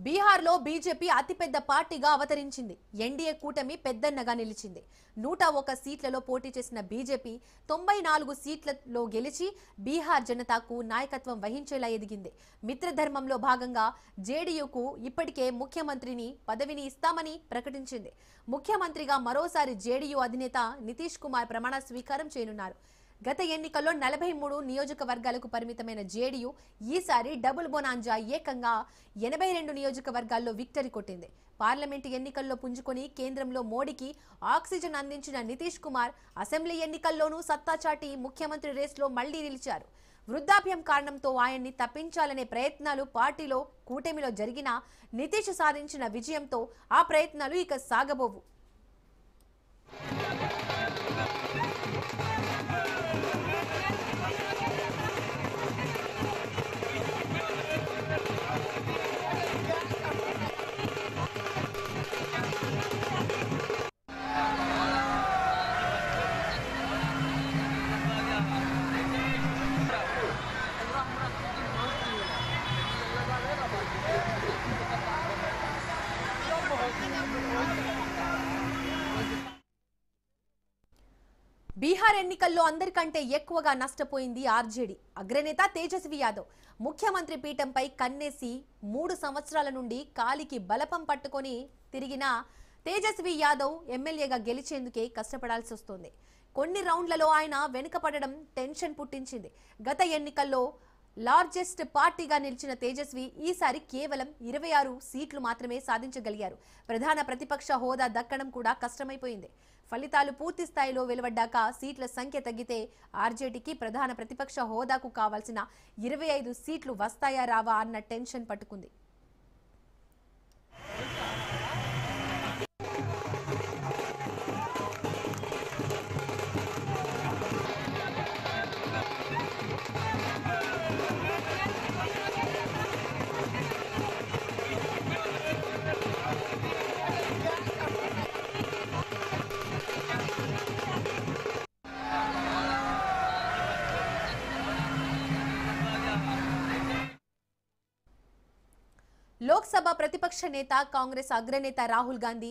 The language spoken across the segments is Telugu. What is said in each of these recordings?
బీహార్లో బీజేపీ అతిపెద్ద పార్టీగా అవతరించింది. ఎన్డీఏ కూటమి పెద్దన్నగా నిలిచింది. 101 సీట్లలో పోటీ చేసిన బీజేపీ 94 సీట్లలో గెలిచి బీహార్ జనతాకు నాయకత్వం వహించేలా ఎదిగింది. మిత్రధర్మంలో భాగంగా జేడీయూకు ఇప్పటికే ముఖ్యమంత్రిని పదవిని ఇస్తామని ప్రకటించింది. ముఖ్యమంత్రిగా మరోసారి జేడీయూ అధినేత నితీష్ కుమార్ ప్రమాణ స్వీకారం చేయనున్నారు. గత ఎన్నికల్లో 43 నియోజకవర్గాలకు పరిమితమైన జేడీయూ ఈసారి డబుల్ బొనాంజా ఏకంగా 82 నియోజకవర్గాల్లో విక్టరీ కొట్టింది. పార్లమెంటు ఎన్నికల్లో పుంజుకొని కేంద్రంలో మోడీకి ఆక్సిజన్ అందించిన నితీష్ కుమార్ అసెంబ్లీ ఎన్నికల్లోనూ సత్తా చాటి ముఖ్యమంత్రి రేస్లో మళ్లీ నిలిచారు. వృద్ధాప్యం కారణంతో ఆయన్ని తప్పించాలనే ప్రయత్నాలు పార్టీలో కూటమిలో జరిగినా నితీష్ సాధించిన విజయంతో ఆ ప్రయత్నాలు ఇక సాగబోవు. బీహార్ ఎన్నికల్లో అందరికంటే ఎక్కువగా నష్టపోయింది ఆర్జేడీ అగ్రనేత తేజస్వి యాదవ్. ముఖ్యమంత్రి పీఠంపై కన్నేసి 3 సంవత్సరాల నుండి కాలికి బలపం పట్టుకొని తిరిగిన తేజస్వి యాదవ్ ఎమ్మెల్యేగా గెలిచేందుకే కష్టపడాల్సి వస్తోంది. కొన్ని రౌండ్లలో ఆయన వెనుకపడడం టెన్షన్ పుట్టించింది. గత ఎన్నికల్లో లార్జెస్ట్ పార్టీగా నిలిచిన తేజస్వి ఈసారి కేవలం 26 సీట్లు మాత్రమే సాధించగలిగారు. ప్రధాన ప్రతిపక్ష హోదా దక్కడం కూడా కష్టమైపోయింది. ఫలితాలు పూర్తి స్థాయిలో వెలువడ్డాక సీట్ల సంఖ్య తగ్గితే ఆర్జేడీకి ప్రధాన ప్రతిపక్ష హోదాకు కావాల్సిన 25 సీట్లు వస్తాయా రావా అన్న టెన్షన్ పట్టుకుంది. లోక్సభ ప్రతిపక్ష నేత కాంగ్రెస్ అగ్రనేత రాహుల్ గాంధీ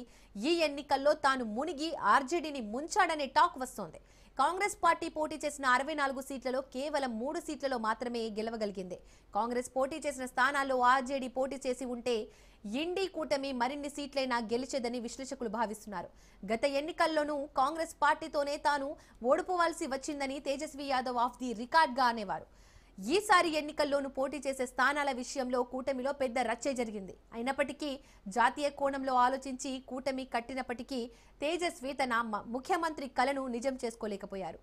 ఈ ఎన్నికల్లో తాను మునిగి ఆర్జేడీని ముంచాడనే టాక్ వస్తోంది. కాంగ్రెస్ పార్టీ పోటీ చేసిన 64 సీట్లలో కేవలం 3 సీట్లలో మాత్రమే గెలవగలిగింది. కాంగ్రెస్ పోటీ చేసిన స్థానాల్లో ఆర్జేడీ పోటీ చేసి ఉంటే ఇండీ కూటమి మరిన్ని సీట్లైనా గెలిచేదని విశ్లేషకులు భావిస్తున్నారు. గత ఎన్నికల్లోనూ కాంగ్రెస్ పార్టీతోనే తాను ఓడిపోవాల్సి వచ్చిందని తేజస్వి యాదవ్ ఆఫ్ ది రికార్డ్గా అనేవారు. ఈసారి ఎన్నికల్లోనూ పోటీ చేసే స్థానాల విషయంలో కూటమిలో పెద్ద రచ్చే జరిగింది. అయినప్పటికీ జాతీయ కోణంలో ఆలోచించి కూటమి కట్టినప్పటికీ తేజస్వి తన ముఖ్యమంత్రి కలను నిజం చేసుకోలేకపోయారు.